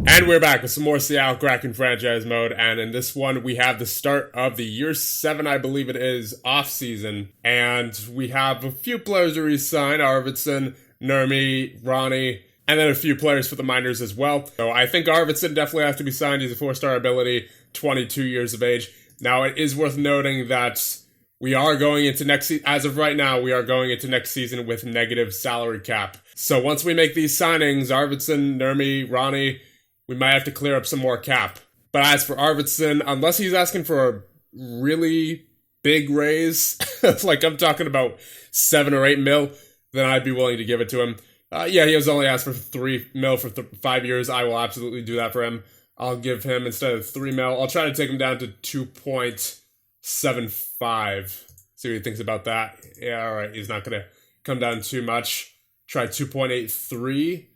And we're back with some more Seattle Kraken franchise mode, and in this one we have the start of the year 7, I believe it is, offseason, and we have a few players to re-sign: Arvidsson, Nurmi, Ronnie, and then a few players for the minors as well. So I think Arvidsson definitely has to be signed. He's a 4-star ability, 22 years of age. Now it is worth noting that we are going into next season, as of right now, we are going into next season with negative salary cap. So once we make these signings, Arvidsson, Nurmi, Ronnie, we might have to clear up some more cap. But as for Arvidsson, unless he's asking for a really big raise, like I'm talking about 7 or 8 mil, then I'd be willing to give it to him. Yeah, he was only asked for 3 mil for 5 years. I will absolutely do that for him. I'll give him, instead of 3 mil, I'll try to take him down to 2.75. See what he thinks about that. Yeah, all right, he's not going to come down too much. Try 2.83.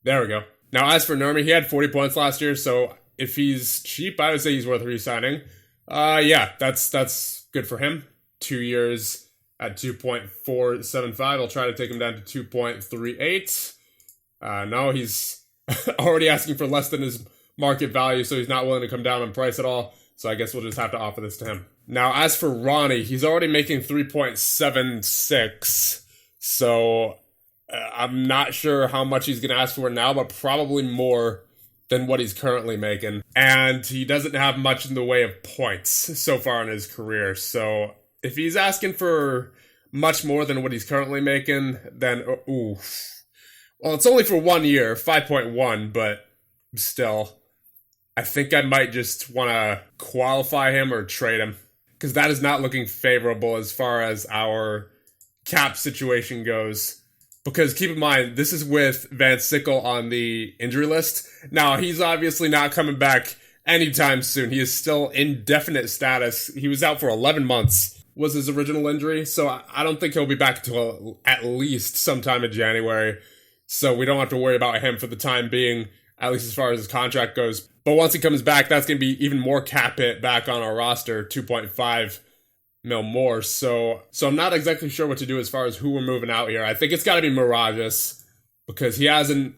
There we go. Now, as for Nurmi, he had 40 points last year, so if he's cheap, I would say he's worth re-signing. Yeah, that's good for him. 2 years at 2.475. I'll try to take him down to 2.38. No, he's already asking for less than his market value, so he's not willing to come down on price at all. So I guess we'll just have to offer this to him. Now, as for Ronnie, he's already making 3.76, so I'm not sure how much he's going to ask for now, but probably more than what he's currently making. And he doesn't have much in the way of points so far in his career. So if he's asking for much more than what he's currently making, then, ooh. Well, it's only for 1 year, 5.1, but still, I think I might just want to qualify him or trade him, because that is not looking favorable as far as our cap situation goes. Because keep in mind, this is with Van Sickle on the injury list. Now, he's obviously not coming back anytime soon. He is still indefinite status. He was out for 11 months, was his original injury. So I don't think he'll be back until at least sometime in January. So we don't have to worry about him for the time being, at least as far as his contract goes. But once he comes back, that's going to be even more cap hit back on our roster, 2.5 mil more. So I'm not exactly sure what to do as far as who we're moving out here. I think it's got to be Mirages, because he hasn't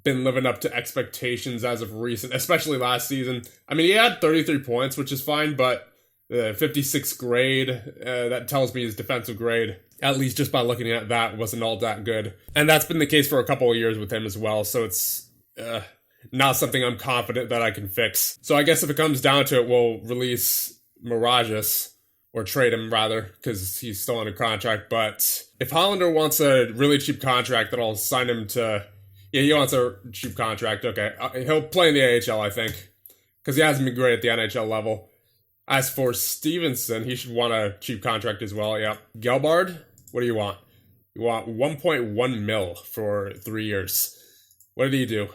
been living up to expectations as of recent, especially last season. I mean, he had 33 points, which is fine, but 56 grade, that tells me his defensive grade, at least just by looking at that, wasn't all that good. And that's been the case for a couple of years with him as well, so it's not something I'm confident that I can fix. So I guess if it comes down to it, we'll release Mirages, or trade him, rather, because he's still under contract. But if Hollander wants a really cheap contract, then I'll sign him to... Yeah, he wants a cheap contract. Okay, he'll play in the AHL, I think, because he hasn't been great at the NHL level. As for Stevenson, he should want a cheap contract as well. Yeah. Gelbard, what do you want? You want 1.1 mil for 3 years. What did he do?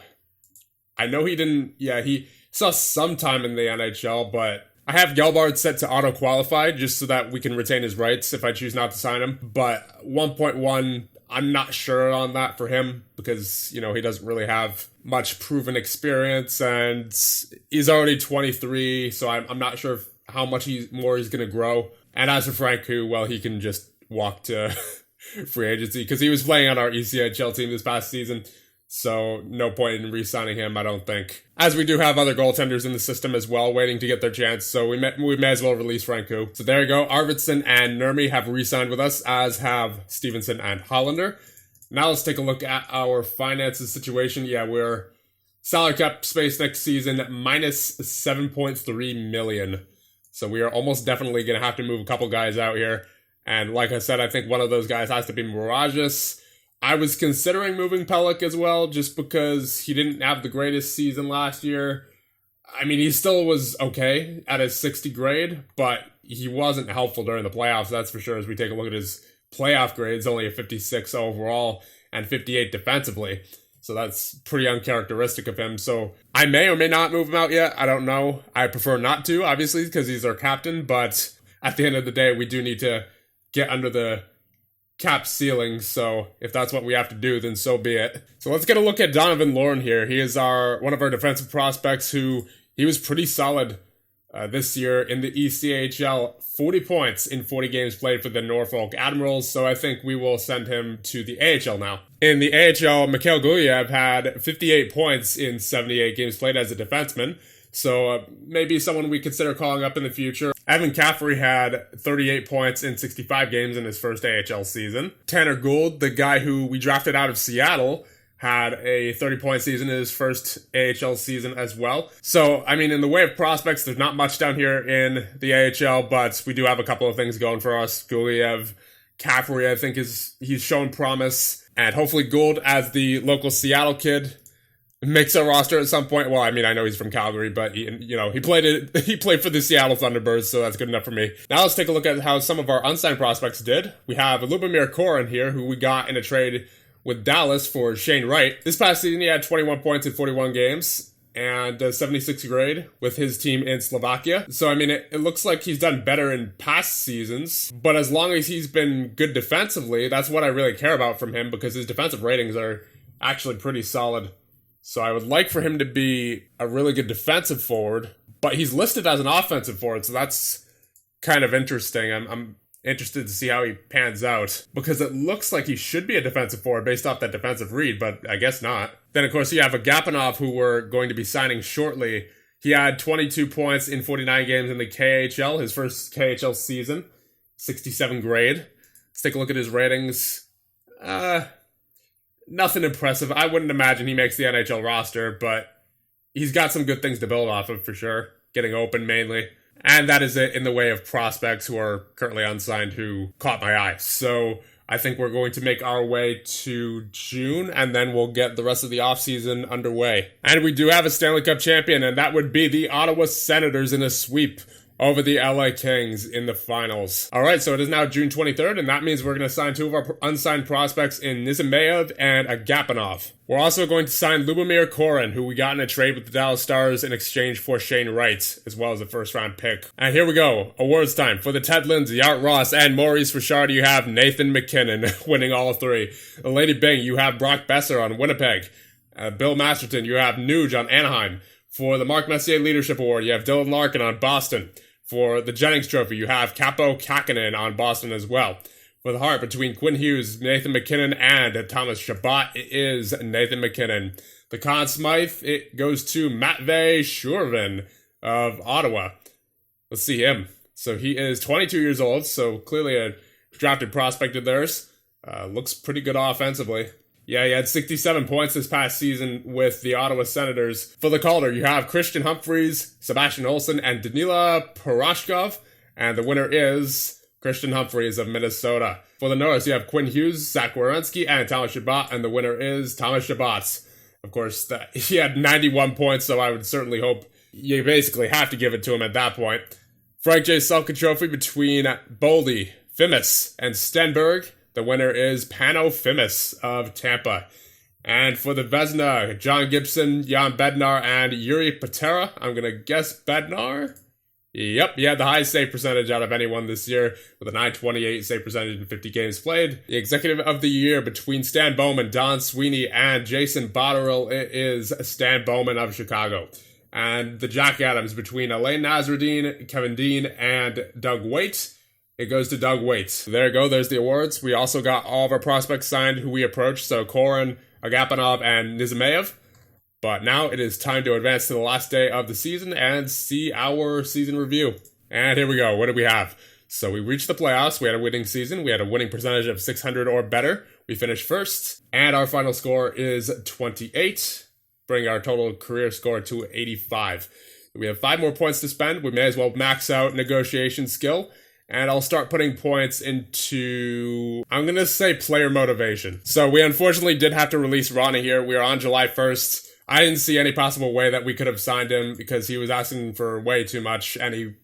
I know he didn't... Yeah, he saw some time in the NHL, but... I have Gelbard set to auto-qualify just so that we can retain his rights if I choose not to sign him. But 1.1, I'm not sure on that for him because, he doesn't really have much proven experience and he's already 23, so I'm not sure how much more he's going to grow. And as for Franku, well, he can just walk to free agency because he was playing on our ECHL team this past season. So no point in re-signing him, I don't think. As we do have other goaltenders in the system as well, waiting to get their chance, so we may as well release Franku. So there you go. Arvidsson and Nurmi have re-signed with us, as have Stevenson and Hollander. Now let's take a look at our finances situation. Yeah, we're salary cap space next season, minus 7.3 million. So we are almost definitely going to have to move a couple guys out here. And like I said, I think one of those guys has to be Mirages. I was considering moving Pelech as well, just because he didn't have the greatest season last year. I mean, he still was okay at his 60 grade, but he wasn't helpful during the playoffs, that's for sure, as we take a look at his playoff grades, only a 56 overall and 58 defensively. So that's pretty uncharacteristic of him. So I may or may not move him out yet. I don't know. I prefer not to, obviously, because he's our captain, but at the end of the day, we do need to get under the cap ceiling, so if that's what we have to do, then so be it. So let's get a look at Donovan Lorne here. He is one of our defensive prospects who, he was pretty solid this year in the ECHL, 40 points in 40 games played for the Norfolk Admirals, so I think we will send him to the AHL now. In the AHL, Mikhail Gulyayev had 58 points in 78 games played as a defenseman, so maybe someone we consider calling up in the future. Evan Caffrey had 38 points in 65 games in his first AHL season. Tanner Gould, the guy who we drafted out of Seattle, had a 30-point season in his first AHL season as well. So, I mean, in the way of prospects, there's not much down here in the AHL, but we do have a couple of things going for us. Gulyayev, Caffrey, I think he's shown promise, and hopefully Gould, as the local Seattle kid, makes a roster at some point. Well, I mean, I know he's from Calgary, but he played for the Seattle Thunderbirds, so that's good enough for me. Now let's take a look at how some of our unsigned prospects did. We have Lubomir Koren here, who we got in a trade with Dallas for Shane Wright. This past season, he had 21 points in 41 games and 76 grade with his team in Slovakia. So, I mean, it looks like he's done better in past seasons, but as long as he's been good defensively, that's what I really care about from him, because his defensive ratings are actually pretty solid. So I would like for him to be a really good defensive forward, but he's listed as an offensive forward, so that's kind of interesting. I'm interested to see how he pans out, because it looks like he should be a defensive forward based off that defensive read, but I guess not. Then, of course, you have Agapanov, who we're going to be signing shortly. He had 22 points in 49 games in the KHL, his first KHL season, 67 grade. Let's take a look at his ratings. Nothing impressive. I wouldn't imagine he makes the NHL roster, but he's got some good things to build off of for sure. Getting open mainly. And that is it in the way of prospects who are currently unsigned who caught my eye. So I think we're going to make our way to June, and then we'll get the rest of the offseason underway. And we do have a Stanley Cup champion, and that would be the Ottawa Senators in a sweep over the LA Kings in the finals. Alright, so it is now June 23rd, and that means we're going to sign two of our unsigned prospects in Nizimeyev and Agapanov. We're also going to sign Lubomir Koren, who we got in a trade with the Dallas Stars in exchange for Shane Wright, as well as a first-round pick. And here we go. Awards time. For the Ted Lindsay, Art Ross, and Maurice Richard, you have Nathan McKinnon winning all three. The Lady Bing, you have Brock Besser on Winnipeg. Bill Masterton, you have Nuge on Anaheim. For the Mark Messier Leadership Award, you have Dylan Larkin on Boston. For the Jennings Trophy, you have Capo Kakinen on Boston as well. For the Hart, between Quinn Hughes, Nathan McKinnon, and Thomas Chabot, it is Nathan McKinnon. The Conn Smythe, it goes to Matvey Shurvin of Ottawa. Let's see him. So he is 22 years old, so clearly a drafted prospect of theirs. Looks pretty good offensively. Yeah, he had 67 points this past season with the Ottawa Senators. For the Calder, you have Christian Humphreys, Sebastian Olsen, and Danila Poroshkov. And the winner is Christian Humphreys of Minnesota. For the Norris, you have Quinn Hughes, Zach Werenski, and Thomas Chabot. And the winner is Thomas Chabot. Of course, he had 91 points, so I would certainly hope you basically have to give it to him at that point. Frank J. Selke Trophy between Boldy, Fimis, and Stenberg. The winner is Pano Fimis of Tampa. And for the Vezina, John Gibson, Jan Bednar, and Yuri Patera. I'm going to guess Bednar? Yep, he had the highest save percentage out of anyone this year with a 928 save percentage in 50 games played. The Executive of the Year between Stan Bowman, Don Sweeney, and Jason Botterill, it is Stan Bowman of Chicago. And the Jack Adams between Elaine Nasruddin, Kevin Dean, and Doug Waite. It goes to Doug Waite. There you go. There's the awards. We also got all of our prospects signed who we approached. So Koren, Agapanov, and Nizimeyev. But now it is time to advance to the last day of the season and see our season review. And here we go. What do we have? So we reached the playoffs. We had a winning season. We had a winning percentage of .600 or better. We finished first. And our final score is 28, bringing our total career score to 85. We have 5 more points to spend. We may as well max out negotiation skill. And I'll start putting points into, I'm going to say, player motivation. So we unfortunately did have to release Ronnie here. We are on July 1st. I didn't see any possible way that we could have signed him because he was asking for way too much, and he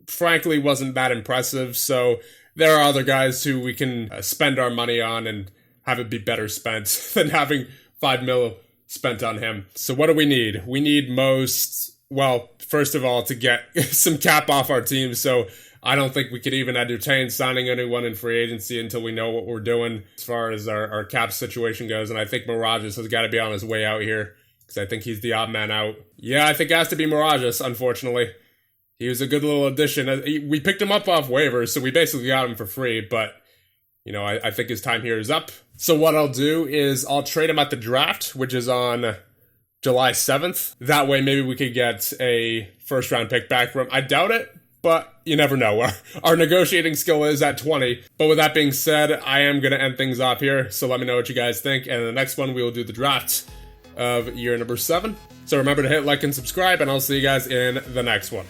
frankly wasn't that impressive. So there are other guys who we can spend our money on and have it be better spent than having $5 million spent on him. So what do we need? We need first of all, to get some cap off our team. So I don't think we could even entertain signing anyone in free agency until we know what we're doing as far as our cap situation goes. And I think Mirages has got to be on his way out here because I think he's the odd man out. Yeah, I think it has to be Mirages, unfortunately. He was a good little addition. We picked him up off waivers, so we basically got him for free, but, you know, I think his time here is up. So what I'll do is I'll trade him at the draft, which is on July 7th. That way maybe we could get a first-round pick back from him. I doubt it, but you never know. Our negotiating skill is at 20. But with that being said, I am going to end things off here, so let me know what you guys think. And in the next one, we will do the draft of year number 7. So remember to hit like and subscribe, and I'll see you guys in the next one.